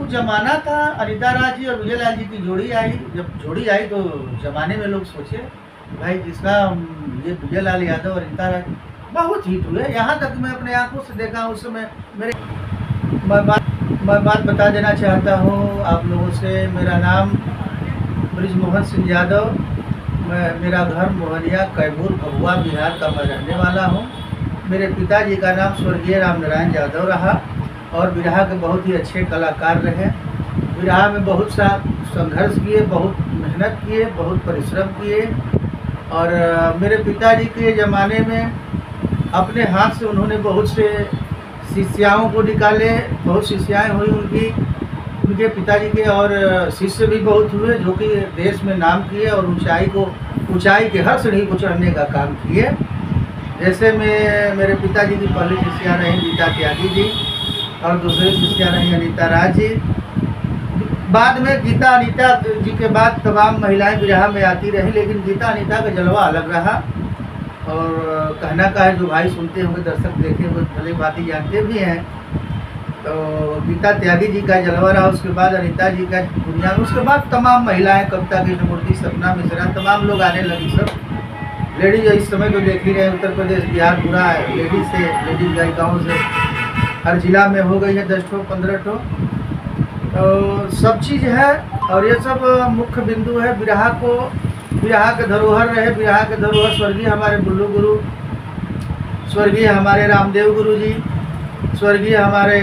वो जमाना था अनिता राज जी और विजय लाल जी की जोड़ी आई। जब जोड़ी आई तो जमाने में लोग सोचे भाई जिसका ये विजय लाल यादव और अनिता राज बहुत हिट हुए। यहाँ तक मैं अपने आंखों से देखा उस समय। मैं बात बता देना चाहता हूँ आप लोगों से। मेरा नाम ब्रिजमोहन सिंह यादव, मेरा घर मोहनिया कैमूर भभुआ बिहार का मैं रहने वाला हूँ। मेरे पिताजी का नाम स्वर्गीय राम नारायण यादव रहा और बिरहा के बहुत ही अच्छे कलाकार रहे। बिरहा में बहुत सा संघर्ष किए, बहुत मेहनत किए, बहुत परिश्रम किए। और मेरे पिताजी के ज़माने में अपने हाथ से उन्होंने बहुत से शिष्याओं को निकाले, बहुत शिष्याएँ हुई उनके पिताजी के, और शिष्य भी बहुत हुए जो कि देश में नाम किए और ऊंचाई के हर सीढ़ी को चढ़ने का काम किए। जैसे मेरे पिताजी की पहली शिष्या रही गीता त्यागी जी और दूसरी शिष्या रही अनिता राज जी। बाद में गीता अनिता जी के बाद तमाम महिलाएं बिरहा में आती रही, लेकिन गीता अनिता का जलवा अलग रहा। और कहना का है जो भाई सुनते होंगे, दर्शक देखे हुए भले बातें जानते भी हैं। तो गीता त्यागी जी का जलवा रहा, उसके बाद अनिता जी का दुनिया में, उसके बाद तमाम महिलाएं कविता कृष्णमूर्ति, सपना मिश्रा, तमाम लोग आने लगी। सब लेडीज इस समय तो देख ही रहे हैं, उत्तर प्रदेश बिहार पूरा लेडीज गायिकाओं से हर जिला में हो गई है 10 ठो 15 ठो। तो सब चीज़ है और ये सब मुख्य बिंदु है। बिरहा के धरोहर रहे। बिरहा के धरोहर स्वर्गीय हमारे बुल्लू गुरु, स्वर्गीय हमारे रामदेव गुरु जी, स्वर्गीय हमारे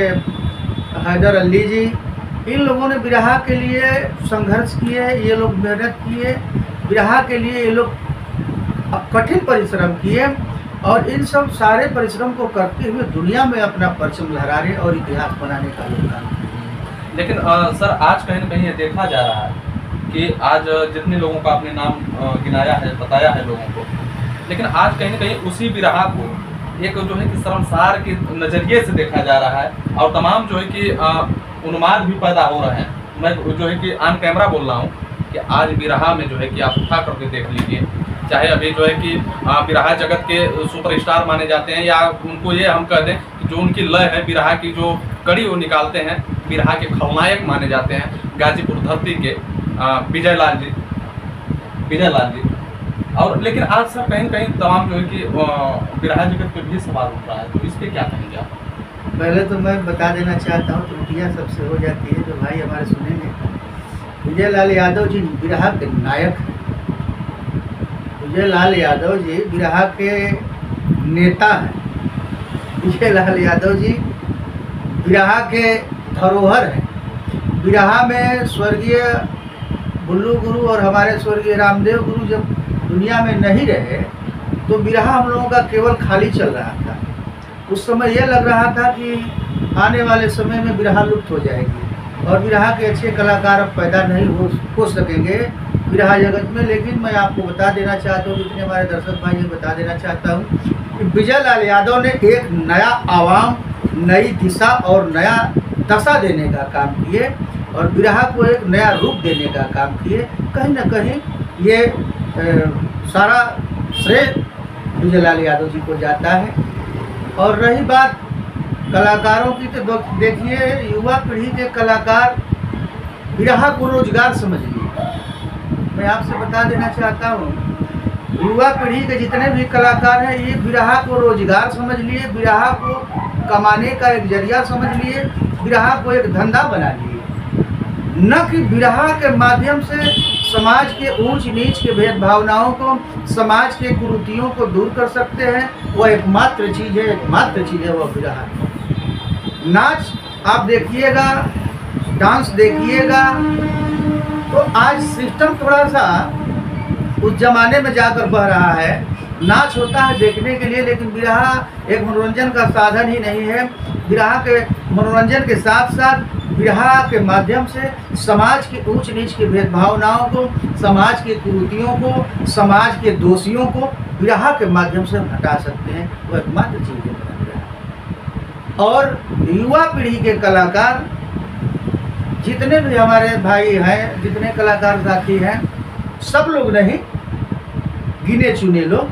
हैदर अली जी, इन लोगों ने बिरहा के लिए संघर्ष किए, ये लोग मेहनत किए, बिरहा के लिए ये लोग कठिन परिश्रम किए और इन सब सारे परिश्रम को करते हुए दुनिया में अपना परचम लहराने और इतिहास बनाने का योगदान। लेकिन सर आज कहीं न कहीं ये देखा जा रहा है कि आज जितने लोगों का आपने नाम गिनाया है, बताया है लोगों को, लेकिन आज कहीं न कहीं उसी बिरहा को एक जो है कि शर्मसार के नज़रिए से देखा जा रहा है और तमाम जो है कि उन्माद भी पैदा हो रहे हैं। मैं जो है कि ऑन कैमरा बोल रहा हूँ कि आज बिरहा में जो है कि आप उठा करके देख लीजिए, चाहे अभी जो है कि बिरहा जगत के सुपरस्टार माने जाते हैं या उनको ये हम कह दें कि जो उनकी लय है बिरहा की जो कड़ी वो निकालते हैं, बिरहा के खलनायक माने जाते हैं गाजीपुर धरती के विजय लाल जी। और लेकिन आज सर कहीं कहीं तमाम जो है कि बिरहा जगत पे भी सवाल उठ रहा है, तो इस पर क्या कहेंगे आप? पहले तो मैं बता देना चाहता हूँ, त्रुटियाँ सबसे हो जाती है जो भाई हमारे सुनेंगे। विजय लाल यादव जी बिरहा के नायक हैं। विजय लाल यादव जी बिरहा के नेता हैं। विजय लाल यादव जी बिरहा के धरोहर हैं। बिरहा में स्वर्गीय बुल्लू गुरु और हमारे स्वर्गीय रामदेव गुरु जब दुनिया में नहीं रहे तो बिरहा हम लोगों का केवल खाली चल रहा था। उस समय यह लग रहा था कि आने वाले समय में बिरहा लुप्त हो जाएगी और बिरहा के अच्छे कलाकार अब पैदा नहीं हो सकेंगे बिरहा जगत में। लेकिन मैं आपको बता देना चाहता हूँ, जितने हमारे दर्शक भाई ये बता देना चाहता हूँ कि विजय लाल यादव ने एक नया आवाम, नई दिशा और नया दशा देने का काम किए और बिरहा को एक नया रूप देने का काम किए। कहीं ना कहीं ये सारा श्रेय विजय लाल यादव जी को जाता है। और रही बात कलाकारों की, तो देखिए युवा पीढ़ी के कलाकार बिरहा को रोजगार समझ लिए। मैं आपसे बता देना चाहता हूँ, युवा पीढ़ी के जितने भी कलाकार हैं ये बिरहा को रोजगार समझ लिए, बिरहा को कमाने का एक जरिया समझ लिए, बिरहा को एक धंधा बना लिए। न कि बिरहा के माध्यम से समाज के ऊंच नीच के भेदभावनाओं को, समाज के कुरीतियों को दूर कर सकते हैं। वह एकमात्र चीज़ है वह बिरहा। नाच आप देखिएगा, डांस देखिएगा, तो आज सिस्टम थोड़ा सा उस जमाने में जाकर बह रहा है। नाच होता है देखने के लिए, लेकिन बिरहा एक मनोरंजन का साधन ही नहीं है। बिरहा के मनोरंजन के साथ साथ बिरहा के माध्यम से समाज के ऊंच नीच के भेदभावनाओं को, समाज के कुरीतियों को, समाज के दोषियों को बिरहा के माध्यम से हम हटा सकते हैं। वह एकमात्र चीज़ है। और युवा पीढ़ी के कलाकार जितने भी हमारे भाई हैं, जितने कलाकार साथी हैं, सब लोग नहीं, गिने चुने लोग,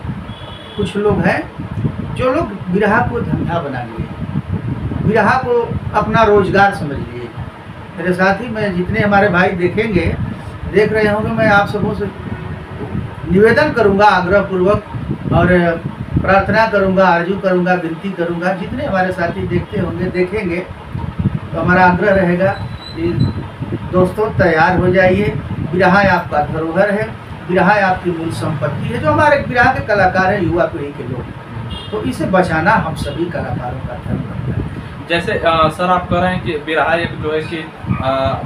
कुछ लोग हैं जो लोग बिरहा को धंधा बना लिए, बिरहा को अपना रोजगार समझ लिए। मेरे साथी, मैं जितने हमारे भाई देखेंगे, देख रहे होंगे, मैं आप सबों से निवेदन करूंगा आग्रह पूर्वक और प्रार्थना करूंगा, आरजू करूंगा, विनती करूंगा, जितने हमारे साथी देखते होंगे, देखेंगे, तो हमारा आग्रह रहेगा कि दोस्तों तैयार हो जाइए। बिरहा आपका धरोहर है, बिरहा आपकी मूल संपत्ति है। जो हमारे बिरहा के कलाकार हैं, युवा पीढ़ी के लोग, तो इसे बचाना हम सभी कलाकारों का धर्म बनता है। जैसे सर आप कह रहे हैं कि बिरहा एक जो है कि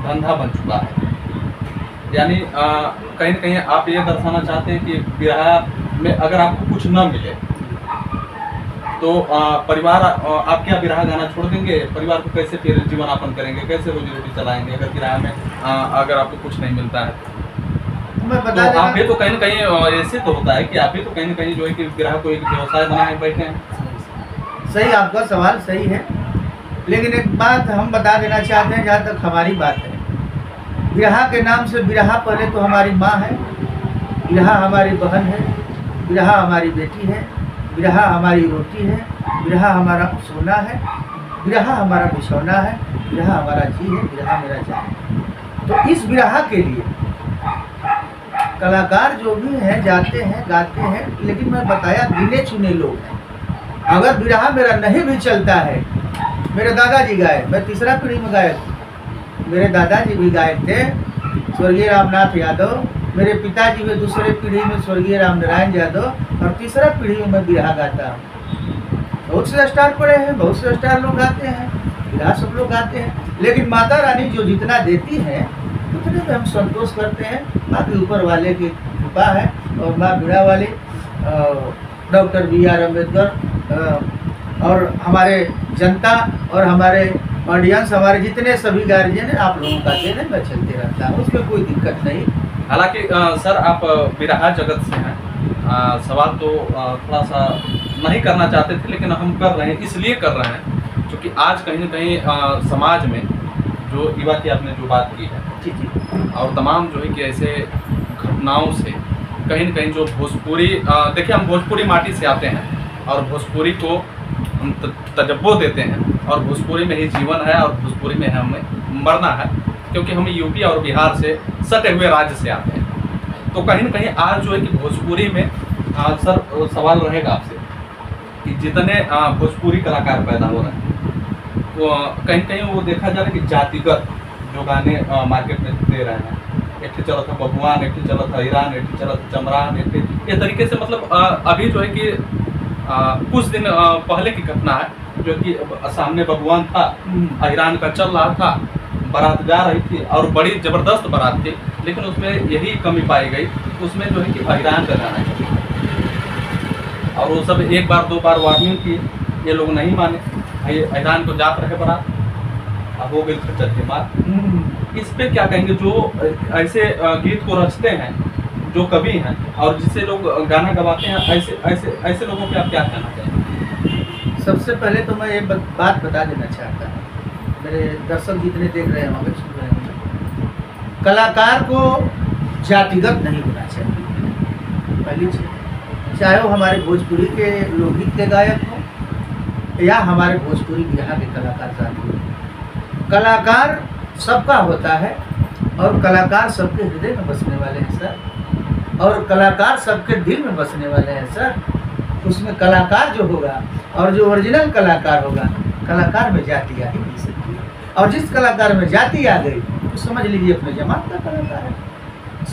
धंधा बन चुका है, यानी कहीं न कहीं आप ये दर्शाना चाहते हैं कि बिरहा में अगर आपको कुछ न मिले तो परिवार आप क्या बिरहा गाना छोड़ देंगे? परिवार को कैसे फिर जीवन यापन करेंगे, कैसे रोजी रोटी चलाएंगे अगर बिरहा में अगर आपको कुछ नहीं मिलता है? मैं बता तो आप भी तो कहीं न कहीं ऐसे तो होता है कि आप भी तो कहीं न कहीं जो है कि बिरहा को एक व्यवसाय बनाए बैठे हैं। सही, आपका सवाल सही है, लेकिन एक बात हम बता देना चाहते हैं, जहाँ तक हमारी बात है, बिरहा के नाम से बिरहा पहले तो हमारी माँ है, बिरहा हमारी बहन है, बिरहा हमारी बेटी है, बिरहा हमारी रोटी है, बिरहा हमारा सोना है, बिरहा हमारा बिछौना है, बिरहा हमारा जी है, बिरहा मेरा जान है। तो इस बिरहा के लिए कलाकार जो भी हैं जाते हैं, गाते हैं, लेकिन मैं बताया गिने चुने लोग हैं। अगर बिरहा मेरा नहीं भी चलता है, मेरे दादाजी गाए, मैं तीसरा पीढ़ी में गायक हूँ, मेरे दादाजी भी गायक थे, स्वर्गीय रामनाथ यादव, मेरे पिताजी भी दूसरे पीढ़ी में स्वर्गीय राम नारायण यादव, और तीसरा पीढ़ी में मैं बिरहा गाता हूँ। बहुत से स्टार पड़े हैं, बहुत से स्टार लोग गाते हैं, बिरहा सब लोग गाते हैं, लेकिन माता रानी जो जितना देती है उतने में हम संतोष करते हैं। बाकी ऊपर वाले की कृपा है, और माँ बीड़ा वाली, डॉक्टर BR अम्बेडकर, और हमारे जनता और हमारे ऑडियंस, हमारे जितने सभी गार्जियन हैं, आप लोगों का देन है, मैं चलते रहता हूँ, उसमें कोई दिक्कत नहीं। हालांकि सर आप बिरहा जगत से हैं, सवाल तो थोड़ा सा नहीं करना चाहते थे, लेकिन हम कर रहे हैं, इसलिए कर रहे हैं क्योंकि आज कहीं न कहीं समाज में जो युवा की आपने जो बात की है जी, और तमाम जो है कि ऐसे घटनाओं से कहीं न कहीं जो भोजपुरी, देखिए हम भोजपुरी माटी से आते हैं और भोजपुरी को हम तजब्बो देते हैं, और भोजपुरी में ही जीवन है और भोजपुरी में हमें मरना है, क्योंकि हम यूपी और बिहार से सटे हुए राज्य से आते हैं। तो कहीं न कहीं आज जो है कि भोजपुरी में सर सवाल रहेगा आपसे कि जितने भोजपुरी कलाकार पैदा हो रहे हैं, वो कहीं न कहीं वो देखा जा रहा है कि जातिगत जो गाने मार्केट में दे रहे हैं, एक चला था बबुआन, एक चला था ईरान, एक चला था चमरान, ये तरीके से, मतलब अभी जो है कि कुछ दिन पहले की घटना है जो कि सामने बबुआन था, ईरान का चल रहा था, बारात जा रही थी और बड़ी ज़बरदस्त बारात थी, लेकिन उसमें यही कमी पाई गई, उसमें जो है कि ईरान का गाना है, और वो सब एक बार दो बार वार्निंग की, ये लोग नहीं माने, ईरान को जात रहे बारात, अब हो गई खच्चर के बाद। इस पे क्या कहेंगे जो ऐसे गीत को रचते हैं, जो कवि हैं और जिससे लोग गाना गवाते हैं, ऐसे लोगों पे आप क्या कहना चाहेंगे? सबसे पहले तो मैं ये बात बता देना चाहता हूँ, मेरे दर्शक जितने देख रहे होंगे, सुन रहे होंगे, कलाकार को जातिगत नहीं होना चाहिए। पहली चीज, चाहे वो हमारे भोजपुरी के लोकगीत के गायक हों या हमारे भोजपुरी बिरहा के कलाकार साथी हों, कलाकार सबका होता है और कलाकार सबके हृदय में बसने वाले हैं सर, और कलाकार सबके दिल में बसने वाले हैं सर। उसमें कलाकार जो होगा और जो ओरिजिनल कलाकार होगा, कलाकार में जाति आ ही नहीं सकती है, और जिस कलाकार में जाति आ गई तो समझ लीजिए अपने जमात का कलाकार है।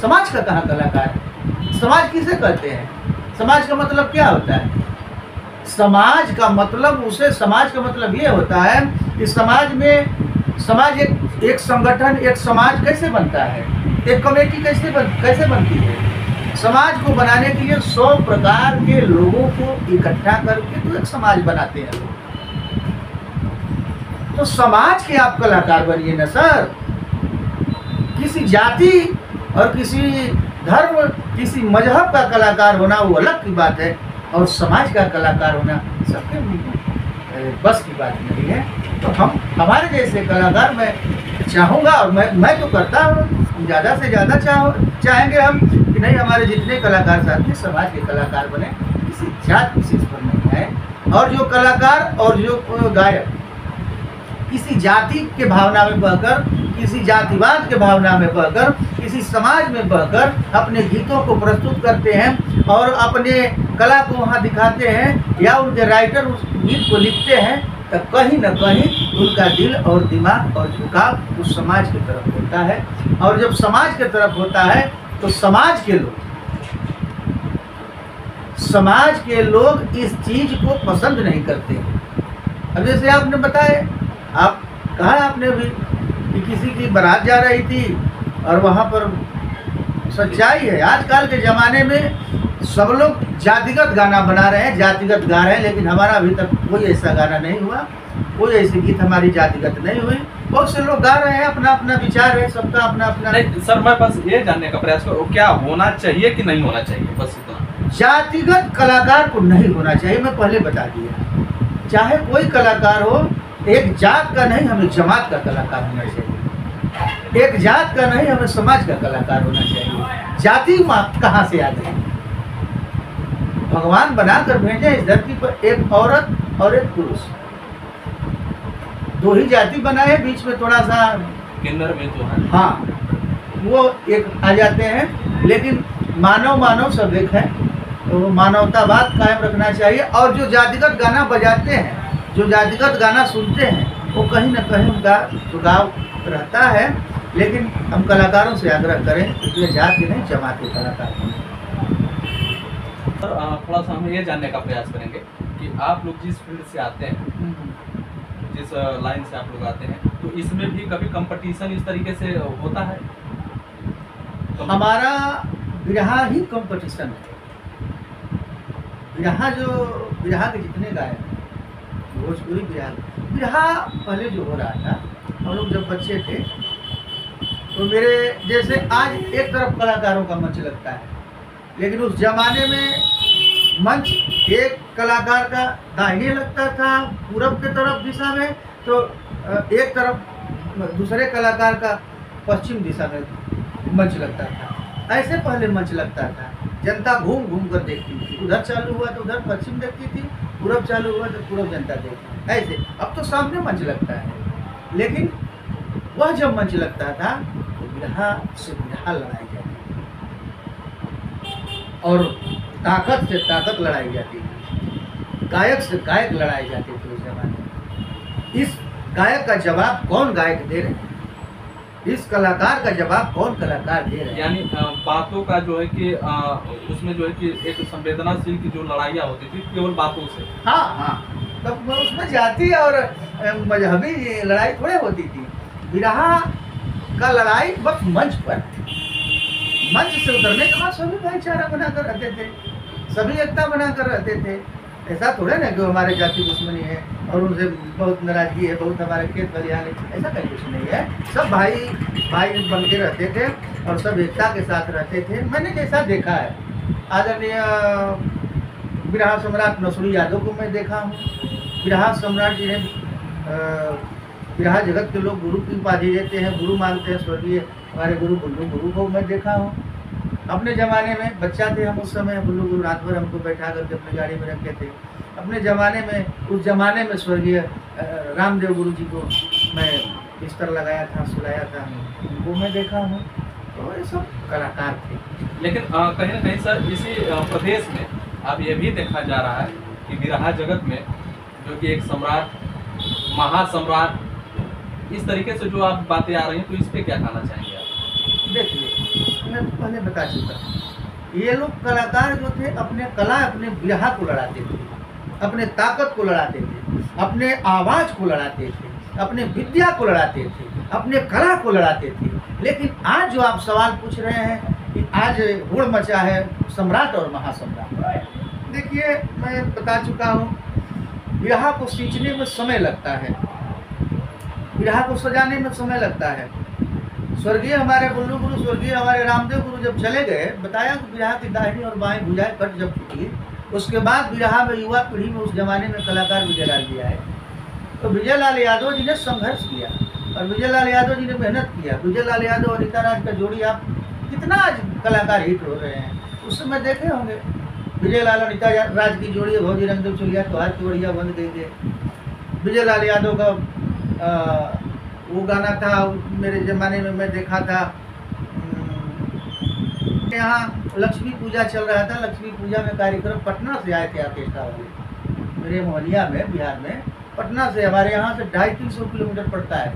समाज का कहाँ कलाकार है? समाज किसे कहते हैं? समाज का मतलब क्या होता है? समाज का मतलब समाज का मतलब ये होता है कि समाज में, समाज एक संगठन, एक समाज कैसे बनता है, एक कमेटी कैसे बनती है? समाज को बनाने के लिए 100 प्रकार के लोगों को इकट्ठा करके तो एक समाज बनाते हैं लोग। तो समाज के आप कलाकार बनिए ना सर। किसी जाति और किसी धर्म, किसी मजहब का कलाकार होना वो अलग की बात है, और समाज का कलाकार होना सबके बस की बात नहीं है। तो हम हमारे जैसे कलाकार, मैं चाहूँगा और मैं तो करता हूँ, ज़्यादा से ज़्यादा चाहेंगे हम कि नहीं, हमारे जितने कलाकार साथी समाज के कलाकार बने, किसी जात विशेष पर नहीं आए, और जो कलाकार और जो गायक किसी जाति के भावना में बहकर किसी जातिवाद के भावना में बहकर, किसी समाज में बहकर अपने गीतों को प्रस्तुत करते हैं और अपने कला को वहाँ दिखाते हैं, या उनके राइटर उस गीत को लिखते हैं, तो कहीं न कहीं उनका दिल और दिमाग और झुकाव उस समाज की तरफ होता है। और जब समाज की तरफ होता है तो समाज के लोग इस चीज को पसंद नहीं करते। अब जैसे आपने बताया, आप कहा आपने भी कि किसी की बारात जा रही थी और वहाँ पर सच्चाई है, आजकल के ज़माने में सब लोग जातिगत गाना बना रहे हैं, जातिगत गा रहे हैं, लेकिन हमारा अभी तक कोई ऐसा गाना नहीं हुआ, कोई ऐसी गीत हमारी जातिगत नहीं हुई। बहुत से लोग गा रहे हैं, अपना अपना विचार है, सबका अपना अपना। नहीं सर, मैं बस ये जानने का प्रयास करूँ, क्या होना चाहिए कि नहीं होना चाहिए, बस इतना। जातिगत कलाकार को नहीं होना चाहिए, मैं पहले बता दिया। चाहे कोई कलाकार हो, एक जात का नहीं, हमें जमात का कलाकार होना चाहिए। एक जात का नहीं, हमें समाज का कलाकार होना चाहिए। जाति कहाँ से आ गई? भगवान बनाकर भेजे इस धरती पर एक औरत और एक पुरुष, दो ही जाति बनाए, बीच में थोड़ा सा किन्नर में तो है, हाँ, वो एक आ जाते हैं। लेकिन मानव सब एक है, तो मानवतावाद कायम रखना चाहिए। और जो जातिगत गाना बजाते हैं, जो जातिगत गाना सुनते हैं, वो कहीं न कहीं उनका झुकाव रहता है। लेकिन हम कलाकारों से आग्रह करें कि जात के नहीं, जमात के कलाकार हों। थोड़ा सा हम ये जानने का प्रयास करेंगे कि आप लोग जिस फील्ड से आते हैं, जिस लाइन से आप लोग आते हैं, तो इसमें भी कभी कंपटीशन इस तरीके से होता है? हमारा बिरहा ही कंपटीशन है। बिरहा के जितने गायक, भोजपुरी बिरहा पहले जो हो रहा था, हम लोग जब बच्चे थे, तो मेरे जैसे आज एक तरफ कलाकारों का मंच लगता है, लेकिन उस जमाने में मंच एक कलाकार का दाहिने लगता था पूरब के तरफ दिशा में, तो एक तरफ दूसरे कलाकार का पश्चिम दिशा में मंच लगता था। ऐसे पहले मंच लगता था, जनता घूम घूम कर देखती थी, उधर चालू हुआ तो उधर पश्चिम देखती थी, पूरब चालू हुआ तो पूरब जनता देखती। ऐसे अब तो सामने मंच लगता है, लेकिन वह जब मंच लगता था तो बिरहा से बिरहा लड़ाई जाती और ताकत से ताकत लड़ाई जाती थी, गायक से गायक लड़ाई जाती थी उस जमाने में। इस गायक का जवाब कौन गायक दे रहे हैं, इस कलाकार का जवाब कौन कलाकार दे रहे हैं। यानी बातों का जो है कि उसमें जो है कि एक संवेदनाशील की जो लड़ाइयाँ होती थी केवल बातों से। हाँ, तब उसमें जाति और मजहबी लड़ाई थोड़े होती थी। बिरहा का लड़ाई बस मंच पर, मंच से उतरने के बाद सभी भाईचारा बनाकर रहते थे, सभी एकता बनाकर रहते थे। ऐसा थोड़े ना कि हमारे जाति दुश्मनी है और उनसे बहुत नाराजगी है, बहुत हमारे खेत खलिहान है, ऐसा कहीं कुछ नहीं है। सब भाई बन के रहते थे और सब एकता के साथ रहते थे। मैंने जैसा देखा है, आदरणीय बिरहा सम्राट नसरुल यादव को मैं देखा हूँ। बिरहा सम्राट जी ने बिरहा जगत के लोग गुरु की उपाधि देते हैं, गुरु मानते हैं, स्वर्गीय हमारे गुरु बुल्लू गुरु को मैं देखा हूँ। अपने ज़माने में बच्चा थे हम, उस समय बुल्लू गुरु रात भर हमको बैठा करके अपनी गाड़ी में रखे थे। अपने ज़माने में, उस ज़माने में स्वर्गीय रामदेव गुरु जी को मैं बिस्तर लगाया था, सुलाया था, उनको मैं देखा हूँ। तो ये सब कलाकार थे। लेकिन कहीं ना कहीं सर इसी प्रदेश में अब ये भी देखा जा रहा है कि बिरहा जगत में जो कि एक सम्राट, महासम्राट, इस तरीके से जो आप बातें आ रही हैं, तो इस पर क्या कहना चाहेंगे आप? देखिए, मैं पहले बता चुका, ये लोग कलाकार जो थे अपने कला, अपने बिरहा को लड़ाते थे, अपने ताकत को लड़ाते थे, अपने आवाज़ को लड़ाते थे, अपने विद्या को लड़ाते थे, अपने कला को लड़ाते थे। लेकिन आज जो आप सवाल पूछ रहे हैं कि आज होड़ मचा है सम्राट और महासम्राट, देखिए मैं बता चुका हूँ, बिरहा को सींचने में समय लगता है, बिरहा को सजाने में समय लगता है। स्वर्गीय हमारे बुल्लू गुरु, स्वर्गीय हमारे रामदेव गुरु जब चले गए, बताया कि बिरहा की दाहिनी और बाएं भुजाएं कट जब टूटी, उसके बाद बिरहा में युवा पीढ़ी में उस जमाने में कलाकार विजय लाल जी आए। तो विजय लाल यादव जी ने संघर्ष किया और विजय लाल यादव जी ने मेहनत किया। विजय लाल यादव और रीता राज का जोड़ी, आप कितना आज कलाकार हिट हो रहे हैं, उस समय देखे होंगे। विजय लाल और रीता राज की जोड़ी भौजी रंगदेव चुलिया त्योहार की बढ़िया बंद गई थी। विजय लाल यादव का वो गाना था मेरे ज़माने में, मैं देखा था यहाँ लक्ष्मी पूजा चल रहा था। लक्ष्मी पूजा में कार्यक्रम पटना से आए थे ऑर्केस्ट्रा वाले मेरे मोहलिया में, बिहार में। पटना से हमारे यहाँ से 250-300 किलोमीटर पड़ता है।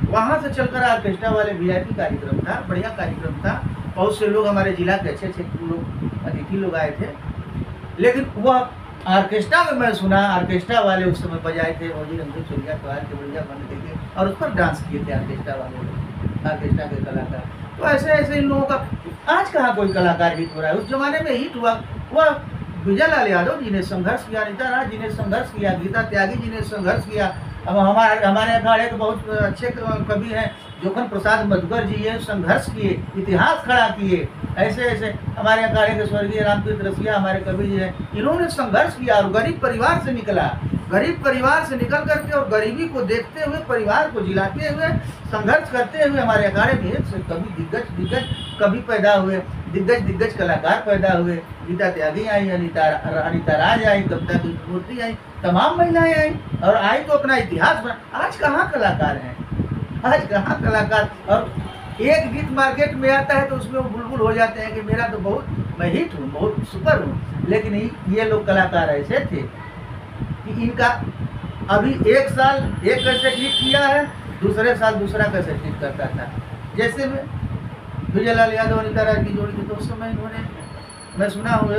वहाँ से चलकर ऑर्केस्ट्रा वाले VIP कार्यक्रम था, बढ़िया कार्यक्रम था। बहुत से लोग हमारे जिला के अच्छे लोग, अतिथि लोग आए थे। लेकिन वह ऑर्केस्ट्रा में मैं सुना, ऑर्केस्ट्रा वाले उस समय बजाए थे मोदी रंग चुरिया कवार के बढ़िया बन के, और उस पर डांस किए थे ऑर्केस्ट्रा वाले लोग, ऑर्केस्ट्रा के कलाकार। तो ऐसे ऐसे इन लोगों का आज कहाँ कोई कलाकार हिट हो रहा है। उस जमाने में हिट हुआ वह विजय लाल यादव जी ने संघर्ष किया, अनिता राज जी ने संघर्ष किया, गीता त्यागी जी ने संघर्ष किया। अब हमारे अखाड़े के बहुत अच्छे कवि हैं, जोखन प्रसाद मधुकर जी ने संघर्ष किए, इतिहास खड़ा किए। ऐसे ऐसे हमारे अखाड़े के स्वर्गीय रामतीर्थ रसिया हमारे कवि जी हैं, इन्होंने संघर्ष किया और गरीब परिवार से निकला। गरीब परिवार से निकल करके और गरीबी को देखते हुए, परिवार को जिलाते हुए, संघर्ष करते हुए हमारे अखाड़े में कवि दिग्गज कवि पैदा हुए, दिग्गज कलाकार पैदा हुए। गीता त्यागी आई, अनिता राज आई, कविता की मूर्ति आई, तमाम महिलाएं आई और आई तो अपना इतिहास बना। आज कहाँ कलाकार हैं, आज कहाँ कलाकार। और एक गीत मार्केट में आता है तो उसमें वो बुलबुल हो जाते हैं कि मेरा तो मैं हिट हूँ, बहुत सुपर हूँ। लेकिन ये लोग कलाकार ऐसे थे कि इनका अभी एक साल एक कैसेट हिट किया है, दूसरे साल दूसरा कैसेट हिट करता था। जैसे में विजय लाल यादव अनिता राज की जोड़ी थी, तो उस समय इन्होंने, मैं सुना हुआ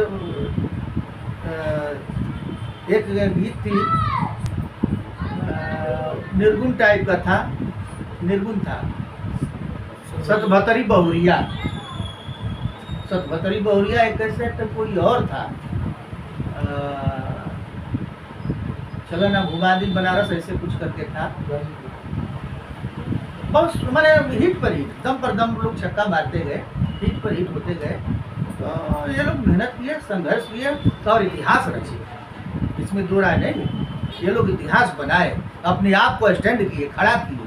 एक गीत थी, निर्गुण टाइप का था, निर्गुण था, सतभतरी बहुरिया एक कैसेट कोई और था, चलो ना घुमा दी बनारस, ऐसे कुछ करके था। बहुत मैंने हिट पर हिट, दम पर दम लोग छक्का मारते गए, हिट पर हिट होते गए। तो ये लोग मेहनत किए, संघर्ष किए और इतिहास रचे, इसमें दो राय नहीं। ये लोग इतिहास बनाए, अपने आप को स्टैंड किए, खड़ा किए।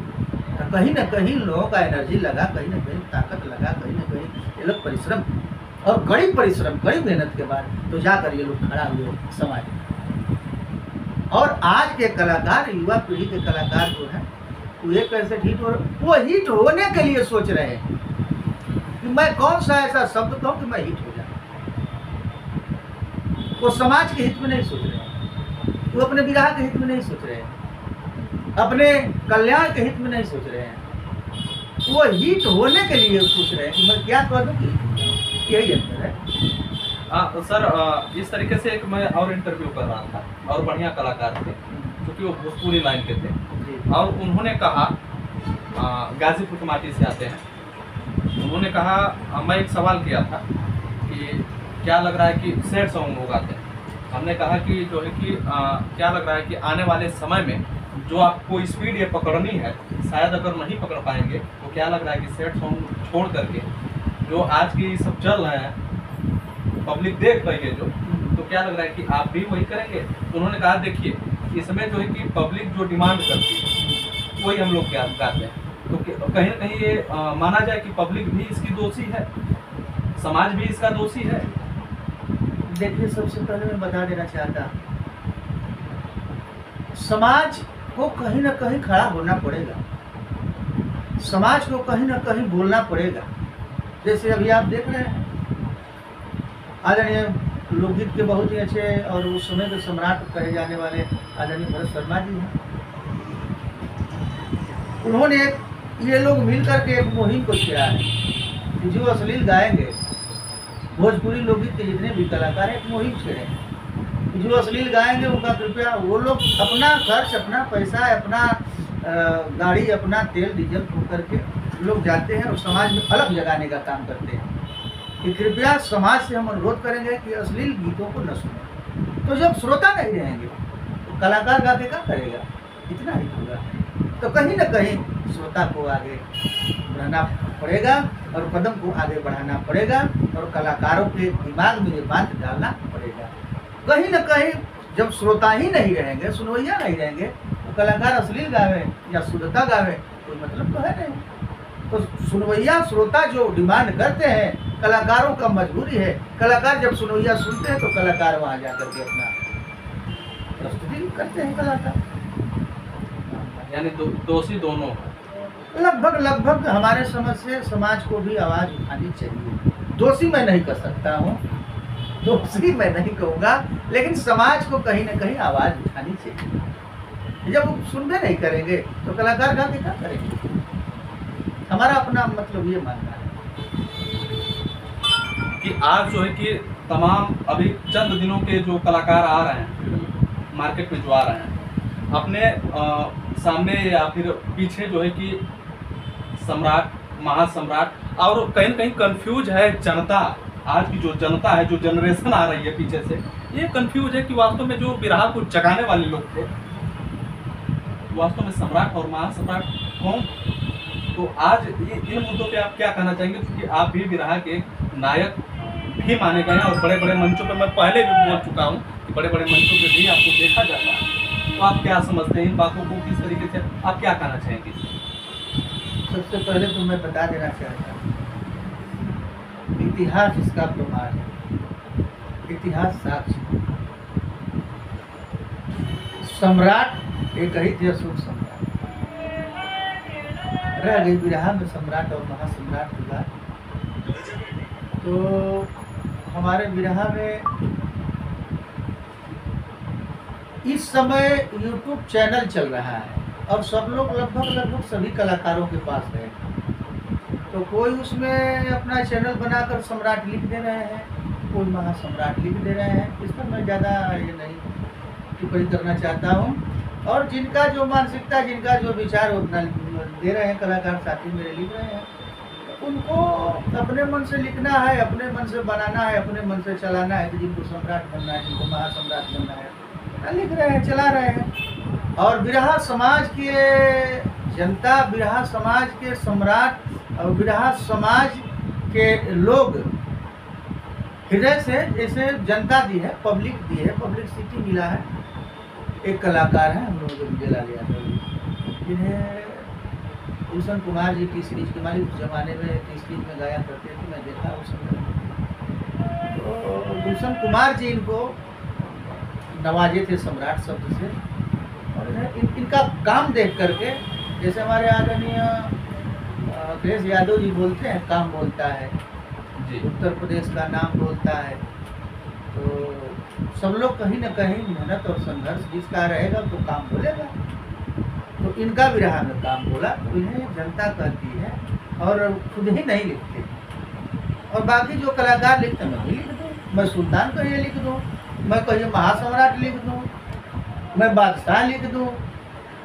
तो कहीं ना कहीं लोगों का एनर्जी लगा, कहीं ना कहीं ताकत लगा, कहीं ना कहीं ये लोग परिश्रम और कड़ी परिश्रम, कड़ी मेहनत के बाद तो जाकर ये लोग खड़ा हुए समाज में। और आज के कलाकार, युवा पीढ़ी के कलाकार जो है, वो एक कैसे हिट हो, वो हिट होने के लिए सोच रहे हैं कि मैं कौन सा ऐसा शब्द कहूँ कि मैं हिट हो जाऊँ। वो समाज के हित में नहीं सोच रहे हैं, वो अपने विराह के हित में नहीं सोच रहे हैं, अपने कल्याण के हित में नहीं सोच रहे हैं। वो हिट होने के लिए सोच रहे हैं कि मैं क्या कर दूँ, यही अंतर है। सर इस तरीके से एक मैं और इंटरव्यू कर रहा था और बढ़िया कलाकार थे क्योंकि वो भोजपुरी लाइन के थे, और उन्होंने कहा, गाजीपुर के माटी से आते हैं, उन्होंने कहा, मैं एक सवाल किया था कि क्या लग रहा है कि सैड सॉन्ग लोग आते हैं। हमने कहा कि जो है कि क्या लग रहा है कि आने वाले समय में जो आपको स्पीड ये पकड़नी है, शायद अगर नहीं पकड़ पाएंगे तो क्या लग रहा है कि सैड सॉन्ग छोड़ करके जो आज की सब चल रहे हैं, पब्लिक देख रही है जो, तो क्या लग रहा है कि आप भी वही करेंगे। तो उन्होंने कहा, देखिए इसमें जो है कि पब्लिक जो डिमांड करती है वही हम लोग क्या गाते हैं। तो कहीं ना कहीं ये माना जाए कि पब्लिक भी इसकी दोषी है, समाज भी इसका दोषी है। देखिए, सबसे पहले मैं बता देना चाहता, समाज को कहीं ना कहीं खड़ा होना पड़ेगा, समाज को कहीं ना कहीं बोलना पड़ेगा। जैसे अभी आप देख रहे हैं, आदरणीय लोकगीत के बहुत ही अच्छे और उस समय के सम्राट कहे जाने वाले आदरणीय भरत शर्मा जी हैं। उन्होंने ये लोग मिलकर के एक मुहिम को छेड़ा है कि जो अश्लील गाएंगे, भोजपुरी लोकगीत के जितने भी कलाकार हैं, एक मुहिम छेड़े कि जो अश्लील गाएंगे उनका कृपया, वो लोग अपना खर्च, अपना पैसा, अपना गाड़ी, अपना तेल डीजल फूक करके लोग जाते हैं और समाज में अलग जगाने का काम करते हैं कि कृपया समाज से हम अनुरोध करेंगे कि अश्लील गीतों को न सुनें। तो जब श्रोता नहीं रहेंगे तो कलाकार गा के क्या करेगा, इतना ही होगा। तो कहीं ना कहीं श्रोता को आगे बढ़ाना पड़ेगा और कदम को आगे बढ़ाना पड़ेगा और कलाकारों के दिमाग में ये बात डालना पड़ेगा। कहीं ना कहीं जब श्रोता ही नहीं रहेंगे, सुनवैया नहीं रहेंगे, तो कलाकार अश्लील गावे या शुद्धता गावे, कोई मतलब तो है नहीं। तो सुनवैया श्रोता जो डिमांड करते हैं, कलाकारों का मजबूरी है। कलाकार जब सुनवैया सुनते हैं तो कलाकार वहाँ जाकर के अपना प्रस्तुति करते हैं कलाकार। यानी दोषी दोनों लगभग हमारे समझ से समाज को भी आवाज़ उठानी चाहिए। दोषी मैं नहीं कर सकता हूँ, दोषी मैं नहीं कहूँगा, लेकिन समाज को कहीं ना कहीं आवाज़ उठानी चाहिए। जब वो सुनबे नहीं करेंगे तो कलाकार गा के क्या करेंगे? हमारा अपना मतलब ये मानना है कि आज जो है कि तमाम अभी चंद दिनों के जो कलाकार आ रहे हैं मार्केट में, जो आ रहे हैं अपने सामने या फिर पीछे जो है कि सम्राट, महासम्राट, और कहीं ना कहीं कंफ्यूज है जनता। आज की जो जनता है, जो जनरेशन आ रही है पीछे से, ये कंफ्यूज है कि वास्तव में जो बिरहा को जगाने वाले लोग थे, वास्तव में सम्राट और महासम्राट कौन? तो आज इन मुद्दों पे आप क्या कहना चाहेंगे? क्योंकि आप भी बिरहा के नायक भी माने गए हैं और बड़े बड़े मंचों पे, मैं पहले भी बोल चुका हूँ कि बड़े बड़े मंचों पे भी आपको देखा जाता है। तो आप क्या समझते हैं इन बातों को, किस तरीके से आप क्या कहना चाहेंगे? सबसे पहले तो मैं बता देना चाहता हूँ, इतिहास इसका प्रमाण है, इतिहास साक्षी। सम्राट एक ही थे, अशोक सम्राट। रह गई बिरहा में सम्राट और महासम्राट की बात। तो हमारे बिरहा में इस समय YouTube चैनल चल रहा है और सब लोग लगभग सभी कलाकारों के पास है। तो कोई उसमें अपना चैनल बनाकर सम्राट लिख दे रहे हैं, कोई महासम्राट लिख दे रहे हैं। इस पर मैं ज़्यादा ये नहीं टिप्पणी करना चाहता हूँ। और जिनका जो मानसिकता, जिनका जो विचार अपना दे रहे हैं, कलाकार साथी मेरे लिख रहे हैं, उनको अपने मन से लिखना है, अपने मन से बनाना है, अपने मन से चलाना है। कि जिनको सम्राट बनना है, जिनको महासम्राट बनना है, लिख रहे हैं, चला रहे हैं। और बिरहा समाज के जनता, बिरहा समाज के सम्राट और बिरहा समाज के लोग हृदय से, जैसे जनता दी है, पब्लिक दी है, पब्लिसिटी मिला है। एक कलाकार हैं हम लोगों को, विजय लाल यादव, जिन्हें भूषण कुमार जी की सीरीज के मालिक उस जमाने में टी सीरीज में गाया करते थे, मैं देखा उस समय। तो भूषण कुमार जी इनको नवाजे थे सम्राट शब्द से। और इनका काम देख करके, जैसे हमारे आदरणीय अखिलेश यादव जी बोलते हैं, काम बोलता है जी, उत्तर प्रदेश का नाम बोलता है। तो सब लोग कहीं ना कहीं मेहनत और संघर्ष जिसका रहेगा तो काम बोलेगा। तो इनका भी रहा में काम बोला, तो इन्हें जनता कहती है और खुद ही नहीं लिखते। और बाकी जो कलाकार लिखते हैं, मैं भी लिख दूँ, मैं सुल्तान कहिए लिख दूँ, मैं कहिए महासम्राट लिख दूँ, मैं बादशाह लिख दूँ,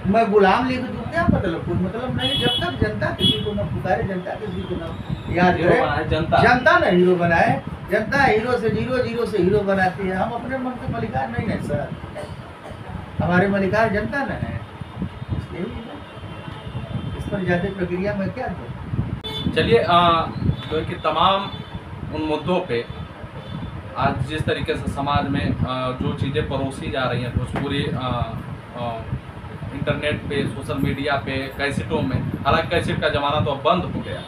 मैं गुलाम लिख दूँ, क्या मतलब? कोई मतलब नहीं। जब तक जनता किसी को न पुकारे, जनता किसी को न याद करे, जनता न हीरो बनाए। जनता हीरो से जीरो से हीरो बनाती है। हम अपने मन के मलिकार नहीं है सर, हमारे मलिकार जनता न है। इस पर ज़्यादा प्रक्रिया में क्या दूँ? चलिए, जो है कि तमाम उन मुद्दों पे आज जिस तरीके से समाज में जो चीज़ें परोसी जा रही हैं, भोजपुरी इंटरनेट पे, सोशल मीडिया पे, कैसेटों में, हालांकि कैसेट का ज़माना तो अब बंद हो गया,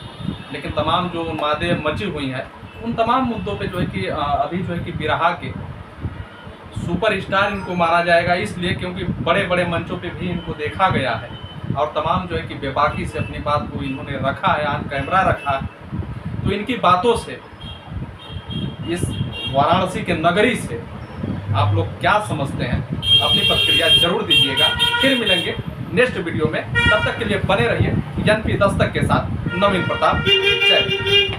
लेकिन तमाम जो मादे मची हुई हैं, उन तमाम मुद्दों पे जो है कि अभी जो है कि बिरहा के सुपरस्टार इनको माना जाएगा, इसलिए क्योंकि बड़े बड़े मंचों पे भी इनको देखा गया है और तमाम जो है कि बेबाकी से अपनी बात को इन्होंने रखा है, ऑन कैमरा रखा है। तो इनकी बातों से, इस वाराणसी के नगरी से आप लोग क्या समझते हैं? अपनी प्रतिक्रिया जरूर दीजिएगा। फिर मिलेंगे नेक्स्ट वीडियो में, तब तक के लिए बने रहिए। NP दस्तक के साथ नवीन प्रताप। जय हिंद।